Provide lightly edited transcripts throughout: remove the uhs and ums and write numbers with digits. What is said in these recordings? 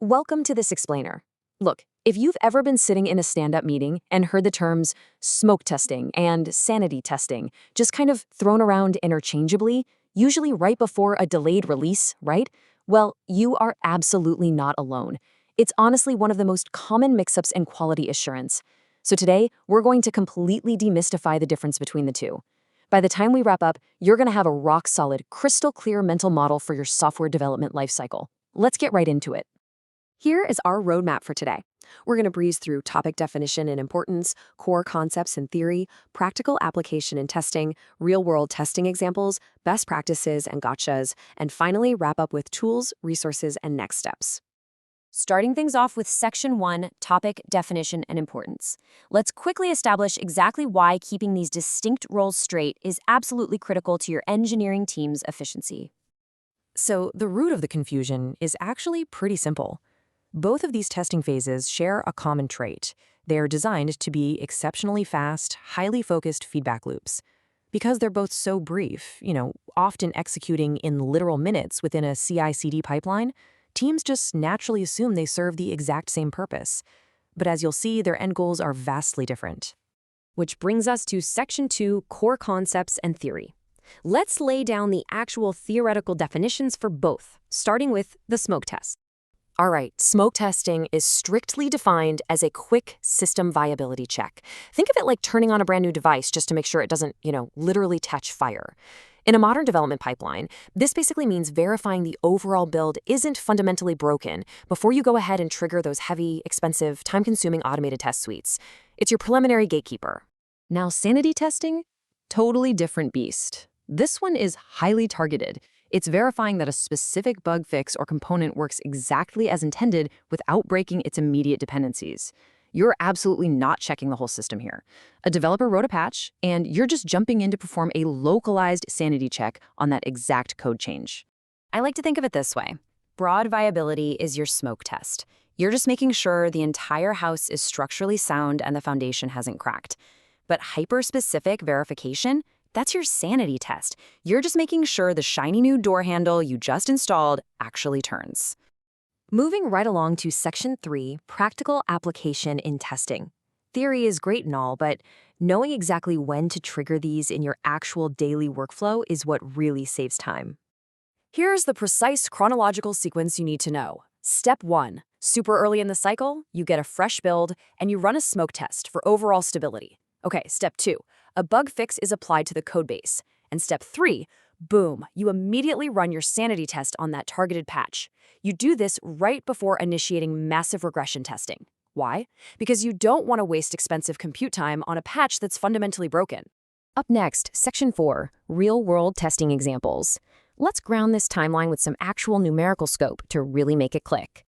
Welcome to this explainer. Look, if you've ever been sitting in a stand-up meeting and heard the terms smoke testing and sanity testing just kind of thrown around interchangeably, usually right before a delayed release, right? Well, you are absolutely not alone. It's honestly one of the most common mix-ups in quality assurance. So today, we're going to completely demystify the difference between the two. By the time we wrap up, you're going to have a rock-solid, crystal-clear mental model for your software development lifecycle. Let's get right into it. Here is our roadmap for today. We're going to breeze through topic definition and importance, core concepts and theory, practical application and testing, real-world testing examples, best practices and gotchas, and finally wrap up with tools, resources, and next steps. Starting things off with Section 1, Topic, Definition, and Importance. Let's quickly establish exactly why keeping these distinct roles straight is absolutely critical to your engineering team's efficiency. So, the root of the confusion is actually pretty simple. Both of these testing phases share a common trait. They're designed to be exceptionally fast, highly focused feedback loops. Because they're both so brief, often executing in literal minutes within a CI/CD pipeline, teams just naturally assume they serve the exact same purpose. But as you'll see, their end goals are vastly different. Which brings us to Section 2, Core Concepts and Theory. Let's lay down the actual theoretical definitions for both, starting with the smoke test. All right, smoke testing is strictly defined as a quick system viability check. Think of it like turning on a brand new device just to make sure it doesn't, literally catch fire. In a modern development pipeline, this basically means verifying the overall build isn't fundamentally broken before you go ahead and trigger those heavy, expensive, time-consuming automated test suites. It's your preliminary gatekeeper. Now, sanity testing? Totally different beast. This one is highly targeted. It's verifying that a specific bug fix or component works exactly as intended without breaking its immediate dependencies. You're absolutely not checking the whole system here. A developer wrote a patch, and you're just jumping in to perform a localized sanity check on that exact code change. I like to think of it this way. Broad viability is your smoke test. You're just making sure the entire house is structurally sound and the foundation hasn't cracked. But hyper-specific verification, that's your sanity test. You're just making sure the shiny new door handle you just installed actually turns. Moving right along to Section 3, Practical Application in Testing. Theory is great and all, but knowing exactly when to trigger these in your actual daily workflow is what really saves time. Here's the precise chronological sequence you need to know. Step 1. Super early in the cycle, you get a fresh build, and you run a smoke test for overall stability. Okay, Step 2. A bug fix is applied to the codebase. And Step 3, boom, you immediately run your sanity test on that targeted patch. You do this right before initiating massive regression testing. Why? Because you don't want to waste expensive compute time on a patch that's fundamentally broken. Up next, Section 4, Real-World Testing Examples. Let's ground this timeline with some actual numerical scope to really make it click.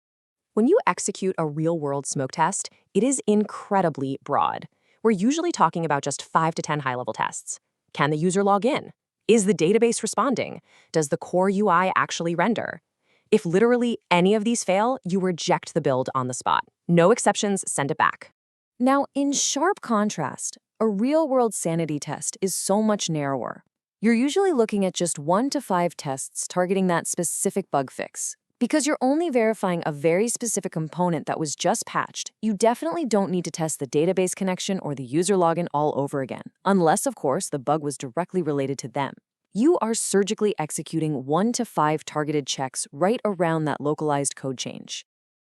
When you execute a real-world smoke test, it is incredibly broad. We're usually talking about just 5 to 10 high-level tests. Can the user log in? Is the database responding? Does the core UI actually render? If literally any of these fail, you reject the build on the spot. No exceptions, send it back. Now, in sharp contrast, a real-world sanity test is so much narrower. You're usually looking at just 1 to 5 tests targeting that specific bug fix. Because you're only verifying a very specific component that was just patched, you definitely don't need to test the database connection or the user login all over again, unless, of course, the bug was directly related to them. You are surgically executing 1 to 5 targeted checks right around that localized code change.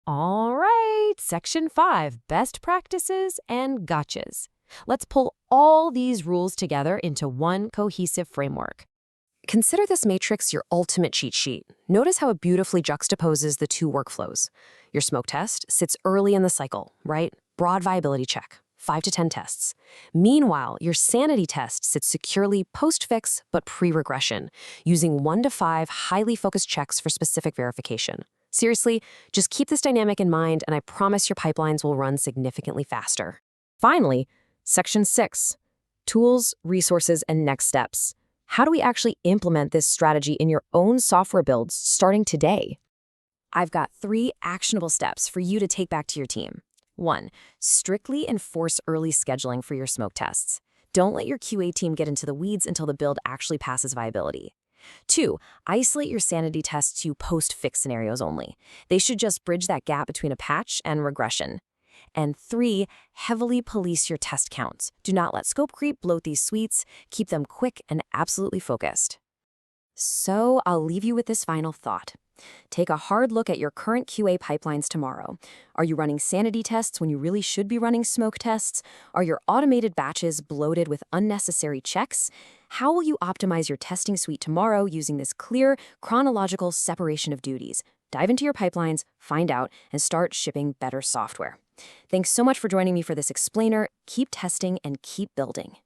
All right, Section 5, Best Practices and Gotchas. Let's pull all these rules together into one cohesive framework. Consider this matrix your ultimate cheat sheet. Notice how it beautifully juxtaposes the two workflows. Your smoke test sits early in the cycle, right? Broad viability check, 5 to 10 tests. Meanwhile, your sanity test sits securely post-fix but pre-regression, using 1 to 5 highly focused checks for specific verification. Seriously, just keep this dynamic in mind, and I promise your pipelines will run significantly faster. Finally, Section 6, Tools, Resources, and Next Steps. How do we actually implement this strategy in your own software builds starting today? I've got 3 actionable steps for you to take back to your team. 1. Strictly enforce early scheduling for your smoke tests. Don't let your QA team get into the weeds until the build actually passes viability. 2, isolate your sanity tests to post-fix scenarios only. They should just bridge that gap between a patch and regression. And 3, heavily police your test counts. Do not let scope creep bloat these suites. Keep them quick and absolutely focused. So I'll leave you with this final thought. Take a hard look at your current QA pipelines tomorrow. Are you running sanity tests when you really should be running smoke tests? Are your automated batches bloated with unnecessary checks? How will you optimize your testing suite tomorrow using this clear, chronological separation of duties? Dive into your pipelines, find out, and start shipping better software. Thanks so much for joining me for this explainer. Keep testing and keep building.